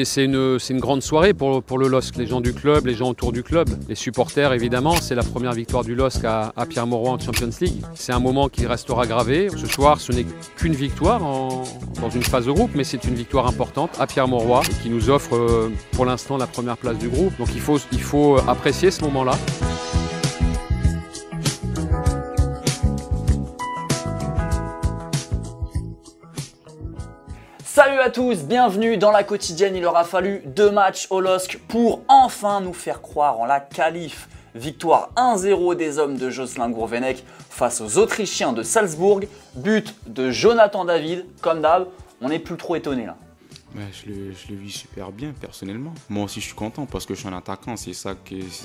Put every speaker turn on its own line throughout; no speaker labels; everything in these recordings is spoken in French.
C'est une grande soirée pour le LOSC, les gens du club, les gens autour du club, les supporters évidemment. C'est la première victoire du LOSC à Pierre-Mauroy en Champions League. C'est un moment qui restera gravé. Ce soir, ce n'est qu'une victoire dans une phase de groupe, mais c'est une victoire importante à Pierre-Mauroy qui nous offre pour l'instant la première place du groupe. Donc il faut apprécier ce moment-là.
Salut à tous, bienvenue dans la quotidienne. Il aura fallu 2 matchs au LOSC pour enfin nous faire croire en la qualif. Victoire 1-0 des hommes de Jocelyn Gourvenec face aux Autrichiens de Salzbourg. But de Jonathan David, comme d'hab, on n'est plus trop étonné là.
Je le vis super bien personnellement. Moi aussi je suis content parce que je suis un attaquant, c'est ça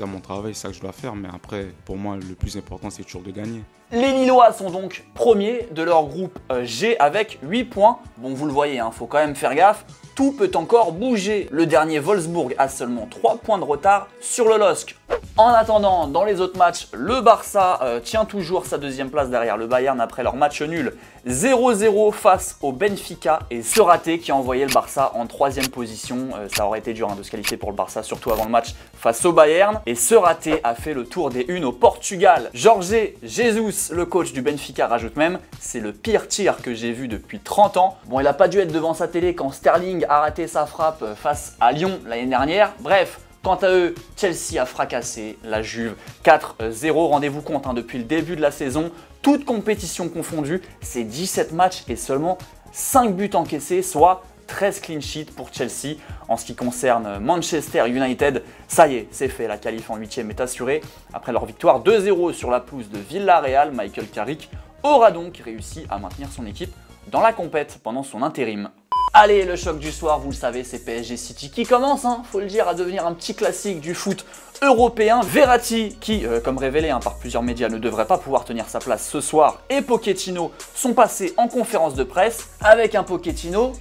mon travail, c'est ça que je dois faire. Mais après, pour moi, le plus important c'est toujours de gagner.
Les Lillois sont donc premiers de leur groupe G avec 8 points. Bon, vous le voyez, faut quand même faire gaffe. Tout peut encore bouger. Le dernier Wolfsburg a seulement 3 points de retard sur le LOSC. En attendant, dans les autres matchs, le Barça tient toujours sa deuxième place derrière le Bayern après leur match nul 0-0 face au Benfica et Seraté qui a envoyé le Barça en 3e position. Ça aurait été dur de se qualifier pour le Barça, surtout avant le match face au Bayern. Et Seraté a fait le tour des unes au Portugal. Jorge Jesus, le coach du Benfica, rajoute même « C'est le pire tir que j'ai vu depuis 30 ans ». Bon, il n'a pas dû être devant sa télé quand Sterling a raté sa frappe face à Lyon l'année dernière. Bref. Quant à eux, Chelsea a fracassé la Juve 4-0. Rendez-vous compte, depuis le début de la saison, toute compétition confondue, c'est 17 matchs et seulement 5 buts encaissés, soit 13 clean sheets pour Chelsea. En ce qui concerne Manchester United, ça y est, c'est fait, la qualif en 8e est assurée. Après leur victoire 2-0 sur la pelouse de Villarreal, Michael Carrick aura donc réussi à maintenir son équipe dans la compète pendant son intérim. Allez, le choc du soir, vous le savez, c'est PSG City qui commence, faut le dire, à devenir un petit classique du foot européen. Verratti, qui, comme révélé par plusieurs médias, ne devrait pas pouvoir tenir sa place ce soir, et Pochettino sont passés en conférence de presse avec un Pochettino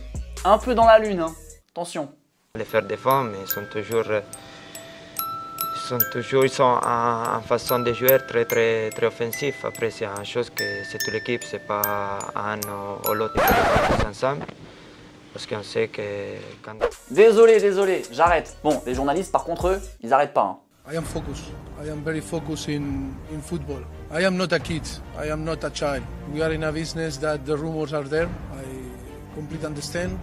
un peu dans la lune. Attention.
Les faire défendre, mais ils sont en façon de jouer très offensif. Après, c'est une chose que c'est toute l'équipe, c'est pas un ou l'autre qui fait ensemble. Parce qu'on sait que quand...
Désolé, j'arrête. Bon, les journalistes, par contre, eux, ils arrêtent pas.
I am focused. I am very focused in football. I am not a kid. I am not a child. We are in a business that the rumors are there. I completely understand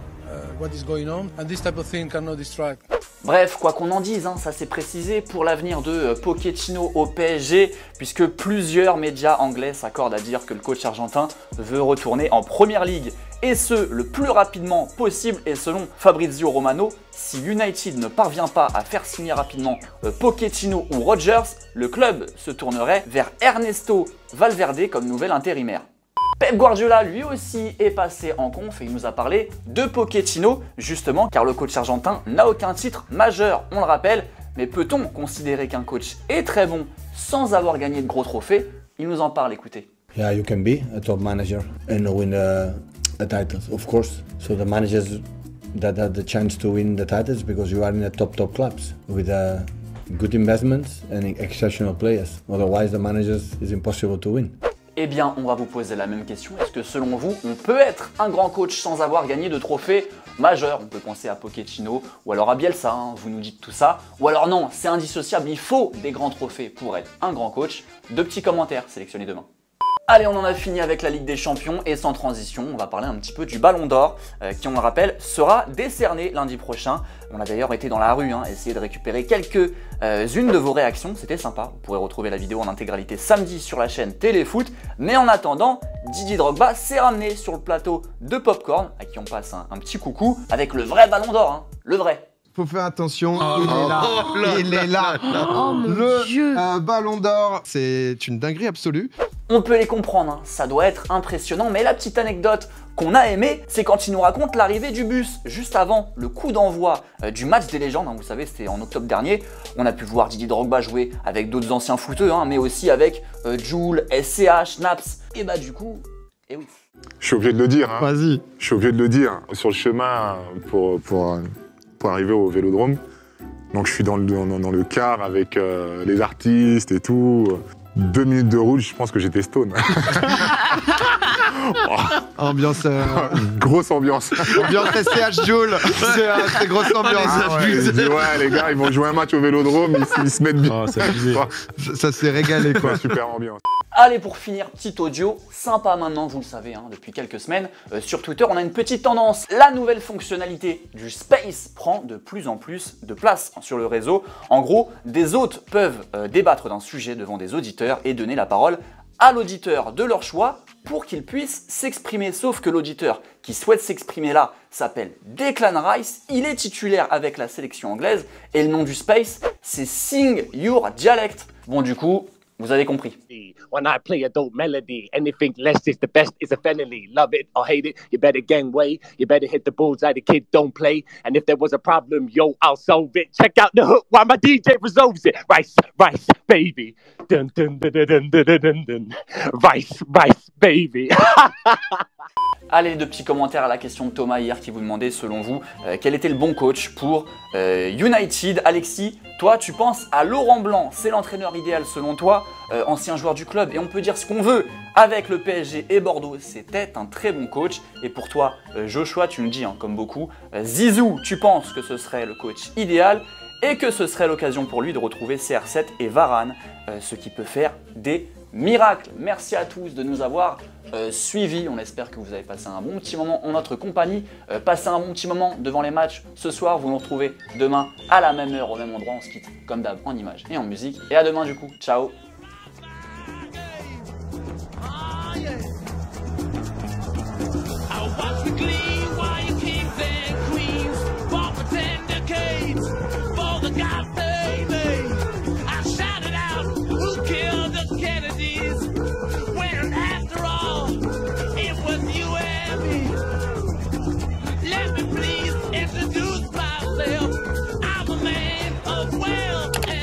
what is going on. And this type of thing cannot distract.
Bref, quoi qu'on en dise, ça s'est précisé pour l'avenir de Pochettino au PSG, puisque plusieurs médias anglais s'accordent à dire que le coach argentin veut retourner en Première Ligue. Et ce, le plus rapidement possible. Et selon Fabrizio Romano, si United ne parvient pas à faire signer rapidement Pochettino ou Rodgers, le club se tournerait vers Ernesto Valverde comme nouvel intérimaire. Pep Guardiola, lui aussi, est passé en conf et il nous a parlé de Pochettino, justement, car le coach argentin n'a aucun titre majeur, on le rappelle. Mais peut-on considérer qu'un coach est très bon sans avoir gagné de gros trophées? Il nous en parle, écoutez.
Yeah, you can be a top manager and win a title, of course. So the managers that have the chance to win the titles because you are in the top clubs with good investments and exceptional players. Otherwise, the managers is impossible to win.
Eh bien, on va vous poser la même question. Est-ce que selon vous, on peut être un grand coach sans avoir gagné de trophées majeurs? On peut penser à Pochettino ou alors à Bielsa, vous nous dites tout ça. Ou alors non, c'est indissociable, il faut des grands trophées pour être un grand coach. 2 petits commentaires sélectionnés demain. Allez, on en a fini avec la Ligue des Champions et sans transition, on va parler un petit peu du Ballon d'Or qui, on le rappelle, sera décerné lundi prochain. On a d'ailleurs été dans la rue, essayer de récupérer quelques-unes de vos réactions, c'était sympa. Vous pourrez retrouver la vidéo en intégralité samedi sur la chaîne Téléfoot. Mais en attendant, Didier Drogba s'est ramené sur le plateau de Popcorn, à qui on passe un petit coucou, avec le vrai Ballon d'Or, le vrai.
Faut faire attention, il est là. Le Ballon d'Or, c'est une dinguerie absolue.
On peut les comprendre, ça doit être impressionnant, mais la petite anecdote qu'on a aimée, c'est quand il nous raconte l'arrivée du bus. Juste avant le coup d'envoi du match des légendes, vous savez, c'était en octobre dernier, on a pu voir Didier Drogba jouer avec d'autres anciens footeux, mais aussi avec Jul, SCH, Naps, et bah du coup, et oui.
Je suis obligé de le dire.
Vas-y.
Je suis obligé de le dire. Sur le chemin pour arriver au Vélodrome, donc je suis dans le car avec les artistes et tout. 2 minutes de route, je pense que j'étais stone.
Ambiance.
Grosse ambiance.
Ambiance SCH Joule. C'est grosse ambiance.
Ouais, les gars, ils vont jouer un match au Vélodrome, ils se mettent bien.
Ça s'est régalé, quoi.
Super ambiance.
Allez, pour finir, petit audio sympa maintenant, vous le savez, hein, depuis quelques semaines. Sur Twitter, on a une petite tendance. La nouvelle fonctionnalité du Space prend de plus en plus de place sur le réseau. En gros, des hôtes peuvent débattre d'un sujet devant des auditeurs et donner la parole à l'auditeur de leur choix pour qu'il puisse s'exprimer. Sauf que l'auditeur qui souhaite s'exprimer là s'appelle Declan Rice, il est titulaire avec la sélection anglaise et le nom du Space, c'est Sing Your Dialect. Bon, du coup, vous avez compris.
When I play a dope melody, anything less is the best is a felony. Love it or hate it, you better gang way. You better hit the bullseye, the kid don't play. And if there was a problem, yo, I'll solve it. Check out the hook while my DJ resolves it. Rice, rice, baby. Dun, dun, dun, dun, dun, dun, dun, dun. Rice, rice, baby.
Allez, les deux petits commentaires à la question de Thomas hier qui vous demandait, selon vous, quel était le bon coach pour United. Alexis, toi, tu penses à Laurent Blanc, c'est l'entraîneur idéal selon toi, ancien joueur du club, et on peut dire ce qu'on veut avec le PSG et Bordeaux, c'était un très bon coach. Et pour toi, Joshua, tu me dis, hein, comme beaucoup, Zizou, tu penses que ce serait le coach idéal et que ce serait l'occasion pour lui de retrouver CR7 et Varane, ce qui peut faire des miracles. Merci à tous de nous avoir suivis. On espère que vous avez passé un bon petit moment en notre compagnie. Passez un bon petit moment devant les matchs ce soir. Vous nous retrouvez demain à la même heure, au même endroit. On se quitte comme d'hab en images et en musique. Et à demain du coup. Ciao.
Let me please introduce myself. I'm a man of wealth.